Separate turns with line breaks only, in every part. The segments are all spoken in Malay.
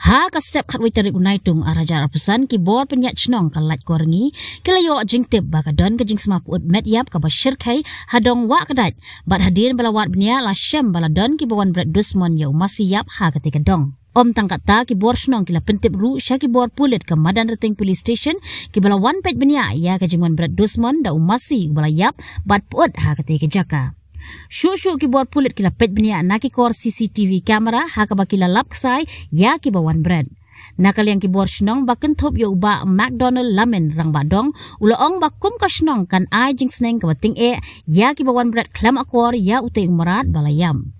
Ha ka step khat waiter unai tung araja rapusan ki bor penyat chnong kalat korngi kelayo jing tip baka don ka jing smap ut met yap ka bashir khai hadong wa kadat bat hadir balawat bnia la syam baladon ki bawan brat dusmon yau masih yap ha ketika dong om tangkat ta ki bor chnong kila pentip ru sya ki bor pulit ke madan reting police station ki balawan pet bnia ya ka jingwan brat dusmon da masih balayap bat put ha ketika jaka Shushu ki bor pulit kila pet bnia naki kor CCTV kamera haka bakila lap ksai ya ki bawan bread. Nakal yang ki bor shnong baken thop yo ba McDonald lamen rang badong ulaong bakum ka shnong kan ai jing sneng ka bating e ya ki bawan bread klam akwar ya uteng marat balayam.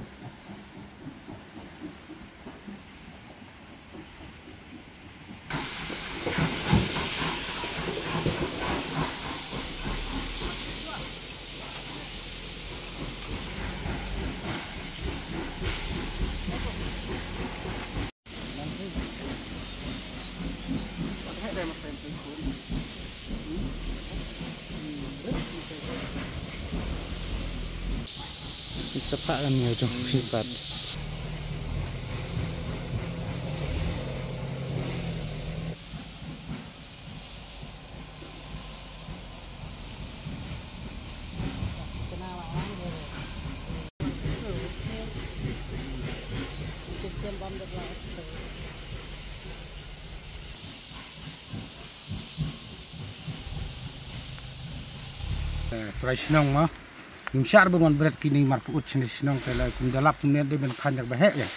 Sepak kan ya jom fibat.
Presnong mah, imsyar berwan berat kini marpu ut senong kalau kundalap kemudian dia benpanjak bahek ya.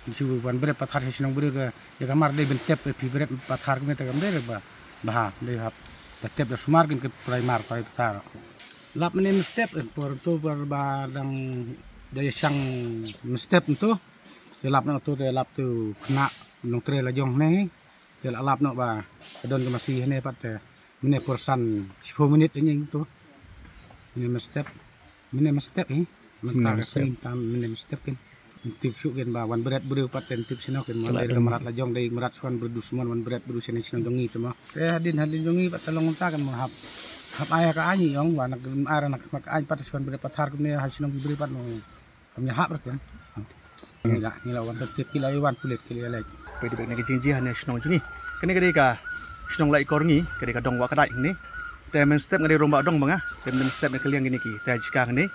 Isu berwan berat pathar senong berat ya kamar dia bentep pi berat pathar kemudian tegam dia bah dia hap tep dah sumar ke primar pai pathar. Lap menem step por tu berbadang daya sang step tu lap nak tu lap tu kena nong tre la jong ni dia lap nak ba don ke masih ni pat menit porsan 10 minit ini tu. Minimum step ni, mentang sering tam minimum step kan, tip syuk kan bawan berat beri paten tip sino kan, mana dari merat lajong dari merat suan berdusman wan berat berusia ni sino jongi tu mah. Hadin jongi pat talong ta kan hap ayah ka anyi yong, wan ara nak anyi pat suan berat pathar kemudian hasil nong beri pat nong kami hap kan. Ni lah wan tip kila wan kulit kila lagi.
Pwede ba nagijinjihan na sino jongi? Kani ka sino lai korngi, kani ka dong wa kadai ni. Temen step ngade romba dong banga, temen step ngade kalian gini ki, teh jika ngade,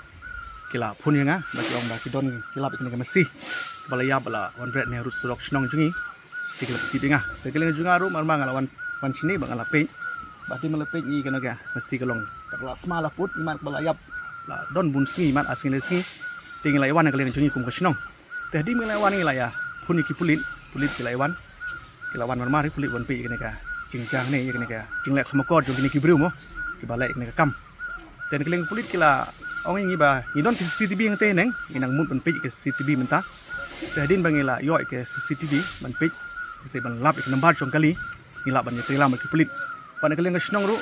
kila pun yang bagi orang bagi don kila bikin ngade masih, balaya bala one bread ni harus surok senong jungi, kila tipi ngah, kalian juga aru marmang ala one sini bang ala pay, berarti melepay ni kena kaya masih kalong, kalau semalah put iman balaya la don bun singi iman asing le singi, tinggal lawan kalian jungi kum senong, teh di melawan ni laya, pun iki pulit kila lawan marmari pulit one pay kena kaya. Cincang ni, kena kaya cinglek sama kor, jom kini kibru mo, kibalek kena kam. Dan keleng pulit kila orang ini bah, ini don ke CCTV yang teneng, inang mut benpik ke CCTV mentah. Kemudian bangila yoi ke CCTV benpik, saya benlap ik nambar jom kali, ngilap banyak telam ke pulit. Pada keleng ke senong ru,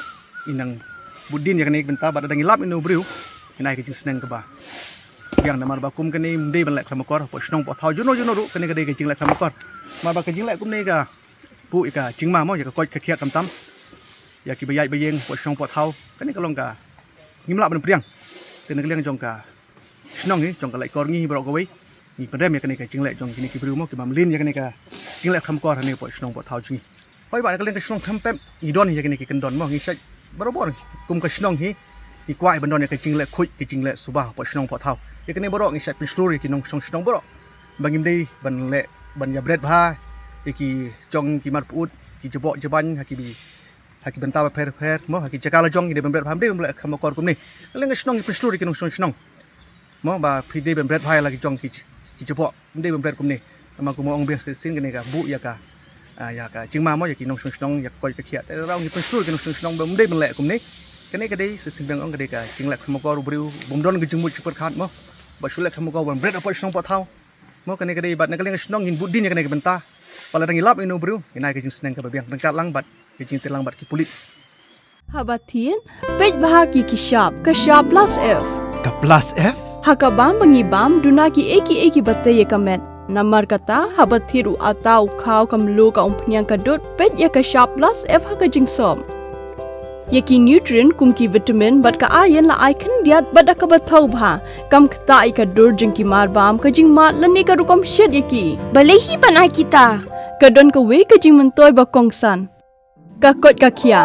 inang budin yang kena mentah, pada ngilap inu beriu, inai ke cincang ke bah. Yang namar bakum kene mde benlek sama kor, po senong po thau jono ru kena kede ke cinglek sama kor. Mar ba ke cinglek kum ne ka. Pu ika cingma mau ya koi kekiat tam ya ki bayai bayeng po song po thau kan ni kalong ka ngimla ben priang ten kaliang jong ka snong ni jong ka lai kor ngi bro ko wei ni pendem ya kan ni ka cinglek jong kini ki bru mo ki mamlin ya kan ni ka cinglek kham kor ni po snong po thau chingi hoi ba kaliang ka snong tham pem ni don ya kan ni ki kendon mo ngi sai barobor kum ka snong hi ni kwai ben don ya ka cinglek khui ki cinglek subah po snong po thau ya kan ni boro ngi sai pisluri ki nong snong boro bangim dei ban le ban ya bread bha iki jong ki marput ki jebok jeban haki bentah per mo haki cakala jong ide bembret phamde bembret kamakor kum ni leng snong pistur ki nong snong mo ba phide bembret phai lagi jong ki jebok mde bembret kum ni ma ku mo ong bias sin gani ka bu ya ka jingma mo ya ki nong snong ya koi ka khiat raung ki pistur ki nong snong bemde benlek kum ni kene ka dei sin beng ong ka dei ka jinglek kamakor briu bomdon ki jingmut chipet khat mo ba sulek kamakor bembret apa snong pot thau mo kene ka dei bat na ka leng snong in budin ya kene ka bentah Pala ngilap inu bro, inai ke jing seneng ke babiang tengkat langbat, ke jing terlangbat ki pulit.
Habatin, pej bahagi ki shop plus F.
Ka plus F?
Hakabam bangibam dunaki eki batay kamet. Namar kata habathiru atau kau kamlu ka umpnyang kadut pej ya ka shop plus F haka jing som. Yaki nutrient kumki vitamin bat ka ayan la icon diat bat ka bathau bha kam khta ka dur jing ki mar bam ka jing mat lani ka rukom shed yaki
balehi banai kita
ka don ka we ka jing mentoi ba kongsan ka kot ka khia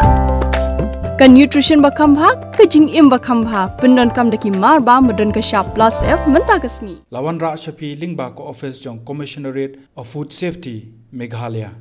ka nutrition ba khambha ka jing im ba khambha pendon kam daki mar ba modon ka sharp plus f menta kasni
lawan ra shapi lingba ko office jong commissionerate of food safety Meghalaya